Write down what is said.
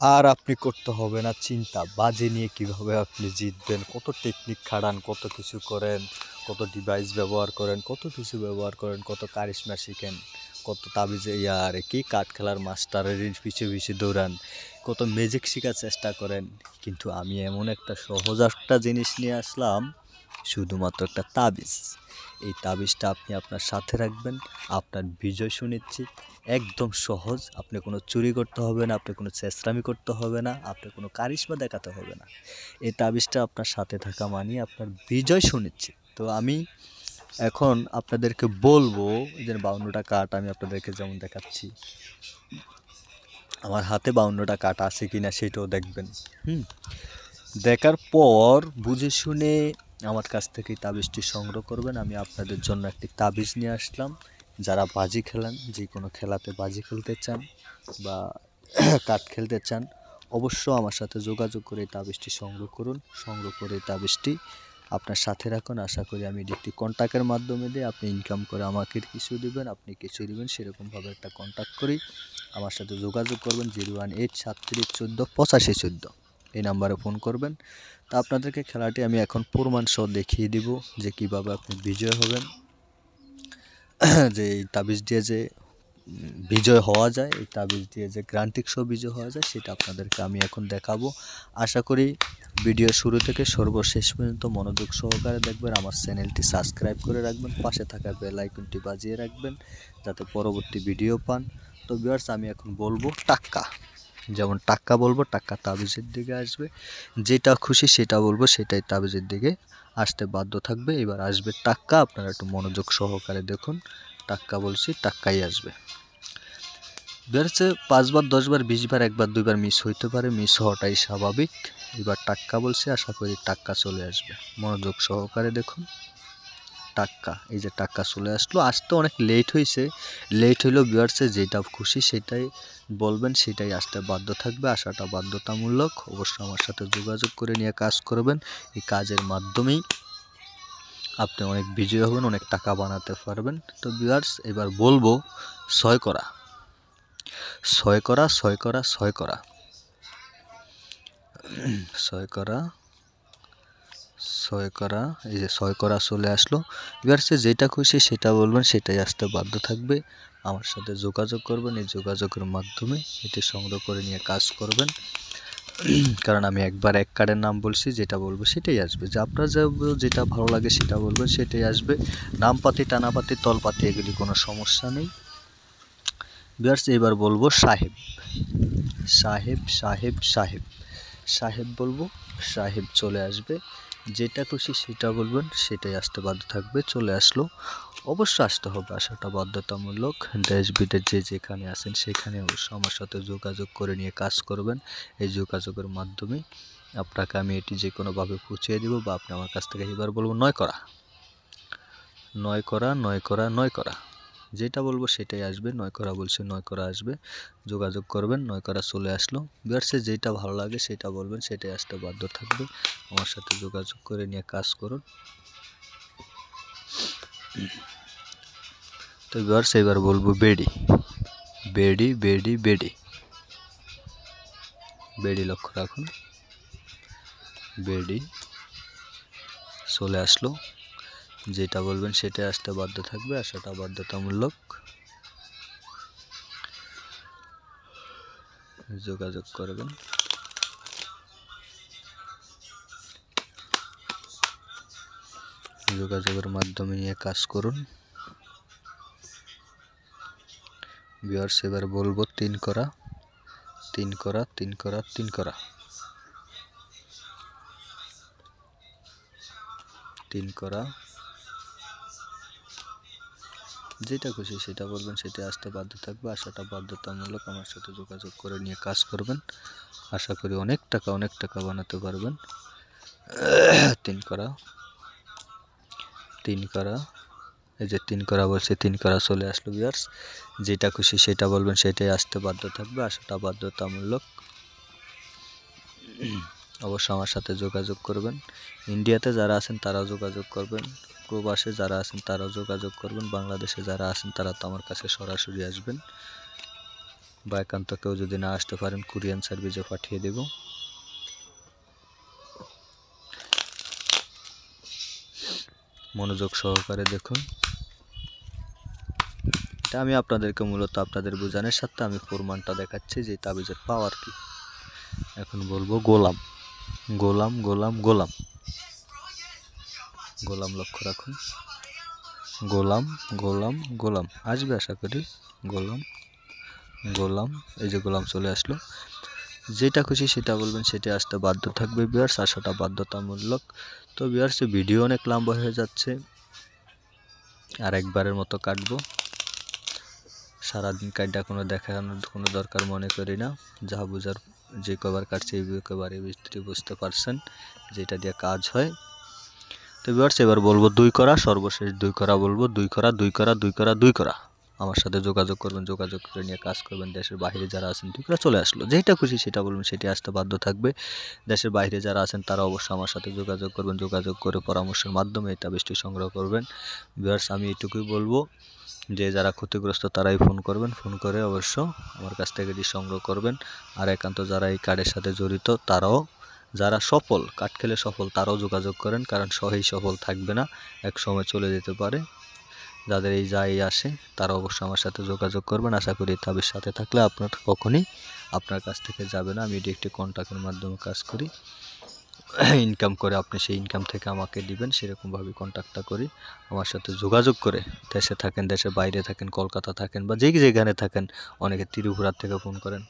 আর আপনি করতে হবে না চিন্তা বাজি নিয়ে কিভাবে আপনি জিতবেন, কত টেকনিক খাটান, কত কিছু করেন, কত ডিভাইস ব্যবহার করেন, কত কিছু ব্যবহার করেন, কত কারিশমা শিখেন, কত তাবিজে ইয়ারে কি কাঠ খেলার মাস্টারের পিছে পিছে দৌড়ান, কত ম্যাজিক শেখার চেষ্টা করেন। কিন্তু আমি এমন একটা সহজ একটা জিনিস নিয়ে আসলাম, শুধুমাত্র একটা তাবিজ। এই তাবিজটা আপনি আপনার সাথে রাখবেন, আপনার বিজয় সুনিশ্চিত। একদম সহজ, আপনি কোনো চুরি করতে হবে না, আপনি কোনো চেঁচড়ামি করতে হবে না, আপনি কোনো কারিশমা দেখাতে হবে না। এই তাবিজটা আপনার সাথে থাকা মানে আপনার বিজয় সুনিশ্চিত। তো আমি এখন আপনাদেরকে বলবো যে 52টা কাঠ আমি আপনাদেরকে যেমন দেখাচ্ছি, আমার হাতে 52টা কাঠ আছে কিনা সেটাও দেখবেন। দেখার পর বুঝে শুনে আমার কাছ থেকে তাবিজটি সংগ্রহ করবেন। আমি আপনাদের জন্য একটি তাবিজ নিয়ে আসলাম। যারা বাজি খেলেন, যে কোনো খেলাতে বাজি খেলতে চান বা কাঠ খেলতে চান, অবশ্য আমার সাথে যোগাযোগ করে এই তাবিজটি সংগ্রহ করুন। সংগ্রহ করে এই তাবিজটি আপনার সাথে রাখুন। আশা করি আমি একটি কন্ট্যাক্টের মাধ্যমে দিয়ে আপনি ইনকাম করে আমাকে কিছু দিবেন, আপনি কিছু দিবেন, সেরকমভাবে একটা কন্ট্যাক্ট করি আমার সাথে যোগাযোগ করবেন। 01873148514 এই নাম্বারে ফোন করবেন। তা আপনাদেরকে খেলাটি আমি এখন প্রমাণ সহ দেখিয়ে দিব যে কিভাবে আপনি বিজয় হবেন, যে এই তাবিজ দিয়ে যে বিজয় হওয়া যায়, এই তাবিজ দিয়ে যে গ্রান্টিক সহ বিজয় হওয়া যায়, সেটা আপনাদেরকে আমি এখন দেখাবো। আশা করি ভিডিও শুরু থেকে সর্বশেষ পর্যন্ত মনোযোগ সহকারে দেখবেন। আমার চ্যানেলটি সাবস্ক্রাইব করে রাখবেন, পাশে থাকা বেল আইকনটি বাজিয়ে রাখবেন যাতে পরবর্তী ভিডিও পান। তো ভিউয়ার্স, আমি এখন বলবো টাক্কা, যেমন টাক্কা বলবো, টাক্কা তাবিজের দিকে আসবে। যেটা খুশি সেটা বলবো, সেটাই তাবিজের দিকে আসতে বাধ্য থাকবে। এবার আসবে টাক্কা, আপনারা একটু মনোযোগ সহকারে দেখুন। টাক্কা বলছি, টাক্কাই আসবে। বেরোচ্ছে 5 বার 10 বার 20 বার, 1 বার 2 বার মিস হইতে পারে, মিস হওয়াটাই স্বাভাবিক। এবার টাক্কা বলছি, আশা করি টাক্কা চলে আসবে। মনোযোগ সহকারে দেখুন। টাক্কা, এই যে টাক্কা চলে আসলো। আসতে অনেক লেট হয়েছে, লেট হইলেও ভিউয়ার্সে যেটা খুশি সেটাই বলবেন, সেটাই আসতে বাধ্য থাকবে। আসাটা বাধ্যতামূলক। অবশ্যই আমার সাথে যোগাযোগ করে নিয়ে কাজ করবেন। এই কাজের মাধ্যমেই আপনি অনেক বিজয় হবেন, অনেক টাকা বানাতে পারবেন। তো ভিউয়ার্স, এবার বলবো 6 করা, 6 করা, 6 করা, 6 করা, 6 করা, 6 করা। এই যে 6 করা চলে আসলো। ভিউয়ার্স, যেটা খুশি সেটা বলবেন, সেটাই আসতে বাধ্য থাকবে। আমার সাথে যোগাযোগ করবেন, এই যোগাযোগের মাধ্যমে এটি সংগ্রহ করে নিয়ে কাজ করবেন। কারণ আমি একবার এক কার্ডের নাম বলছি, যেটা বলবো সেটাই আসবে। যে আপনার যেটা ভালো লাগে সেটা বলবেন, সেটাই আসবে। নামপাতি, টানাপাতি, তলপাতি এগুলি কোনো সমস্যা নেই। ভিউয়ার্স, এবার বলবো সাহেব, সাহেব, সাহেব, সাহেব, সাহেব বলবো, সাহেব চলে আসবে। যেটা খুশি সেটা বলবেন, সেটাই আসতে বাধ্য থাকবে। চলে আসলো। অবশ্য আসতে হবে, আসাটা বাধ্যতামূলক। দেশ বিদেশ যে যেখানে আছেন সেখানে অবশ্য আমার সাথে যোগাযোগ করে নিয়ে কাজ করবেন। এই যোগাযোগের মাধ্যমে আপনাকে আমি এটি যে কোনোভাবে পৌঁছে দিব, বা আপনি আমার কাছ থেকে এবার বলবো 9 করা, 9 করা, 9 করা, 9 করা। যেটা বলবো সেটাই আসবে। 9 করা বলছে, 9 করা আসবে। যোগাযোগ করবেন। 9 করা চলে আসলো। ভিউয়ার্স, যেটা ভালো লাগে সেটা বলবেন, সেটাই আসতে বাধ্য থাকবে। আমার সাথে যোগাযোগ করে নিয়ে কাজ করুন। তো ভিউয়ার্স, এবার বলবো বেডি, বেডি, বেডি, বেডি, বেডি লক্ষ্য রাখুন। বেডি চলে আসলো। যেটা বলবেন সেটাই আসতে বাধ্য থাকবে, আসাটা বাধ্যতামূলক। যোগাযোগ করবেন। যোগাযোগের মাধ্যমে নিয়ে কাজ করুন। ভিউয়ার্স, এবার বলবো 3 করা, 3 করা, 3 করা, 3 করা, 3 করা। যেটা খুশি সেটা বলবেন, সেটা আসতে বাধ্য থাকবে, আসাটা বাধ্যতামূলক। আমার সাথে যোগাযোগ করে নিয়ে কাজ করবেন। আশা করি অনেক টাকা বানাতে পারবেন। 3 করা, 3 করা, এই যে 3 করা বলছে, 3 করা চলে আসলো। ভিউয়ার্স, যেটা খুশি সেটা বলবেন, সেটাই আসতে বাধ্য থাকবে, আসাটা বাধ্যতামূলক। অবশ্য আমার সাথে যোগাযোগ করবেন। ইন্ডিয়াতে যারা আছেন তারাও যোগাযোগ করবেন, প্রবাসে যারা আছেন তারাও যোগাযোগ করবেন, বাংলাদেশে যারা আছেন তারা তো আমার কাছে সরাসরি আসবেন। বা একান্ত কেউ যদি না আসতে পারেন কুরিয়ার সার্ভিসে পাঠিয়ে দেব। মনোযোগ সহকারে দেখুন। এটা আমি আপনাদেরকে মূলত আপনাদের বোঝানোর সাথে আমি প্রমাণটা দেখাচ্ছি যে তাবিজের পাওয়ার কি। এখন বলবো গোলাম গোলাম গোলাম গোলাম গোলাম, লক্ষ্য রাখুন। গোলাম গোলাম গোলাম আসবে আশা করি। গোলাম গোলাম, এই যে গোলাম চলে আসলো। যেটা খুশি সেটা বলবেন, সেটা আসতে বাধ্য থাকবে ভিউয়ার্স, আসাটা বাধ্যতামূলক। তো ভিউয়ার্স ভিডিও অনেক লম্বা হয়ে যাচ্ছে, আর একবারের মতো কাটবো। সারাদিন কাটটা কোনো দেখানোর কোনো দরকার মনে করি না। যা বুঝার যে কবার কাটছে একেবারে বিস্তৃত বুঝতে পারছেন যেটা দিয়ে কাজ হয়। তো ভিউয়ার্স এবার বলবো 2 করা, সর্বশেষ 2 করা বলবো। 2 করা 2 করা 2 করা 2 করা আমার সাথে যোগাযোগ করবেন, যোগাযোগ করে নিয়ে কাজ করবেন। দেশের বাইরে যারা আছেন 2 করা চলে আসলো, যেটা খুশি সেটা বলবেন, সেটি আসতে বাধ্য থাকবে। দেশের বাইরে যারা আছেন তারা অবশ্যই আমার সাথে যোগাযোগ করবেন, যোগাযোগ করে পরামর্শের মাধ্যমে এই তাবিজটি সংগ্রহ করবেন। ভিউয়ার্স আমি এটুকুই বলবো যে যারা ক্ষতিগ্রস্ত তারাই ফোন করবেন, ফোন করে অবশ্য আমার কাছ থেকে এটি সংগ্রহ করবেন। আর একান্ত যারা এই কার্ডের সাথে জড়িত তারাও, যারা সফল কাঠ খেলে সফল, তারাও যোগাযোগ করেন, কারণ সহই সফল থাকবে না, এক সময় চলে যেতে পারে। যাদের এই যাই আসে তারা অবশ্যই আমার সাথে যোগাযোগ করবেন। আশা করি তাবিজ সাথে থাকলে আপনার কখনই আপনার কাছ থেকে যাবে না। আমি এটি একটি কন্ট্যাক্টের মাধ্যমে কাজ করি, ইনকাম করে আপনি সেই ইনকাম থেকে আমাকে দিবেন, সেরকমভাবে কন্ট্যাক্টটা করি। আমার সাথে যোগাযোগ করে, দেশে থাকেন, দেশের বাইরে থাকেন, কলকাতা থাকেন বা যেখানে থাকেন, অনেকে ত্রিপুরার থেকে ফোন করেন,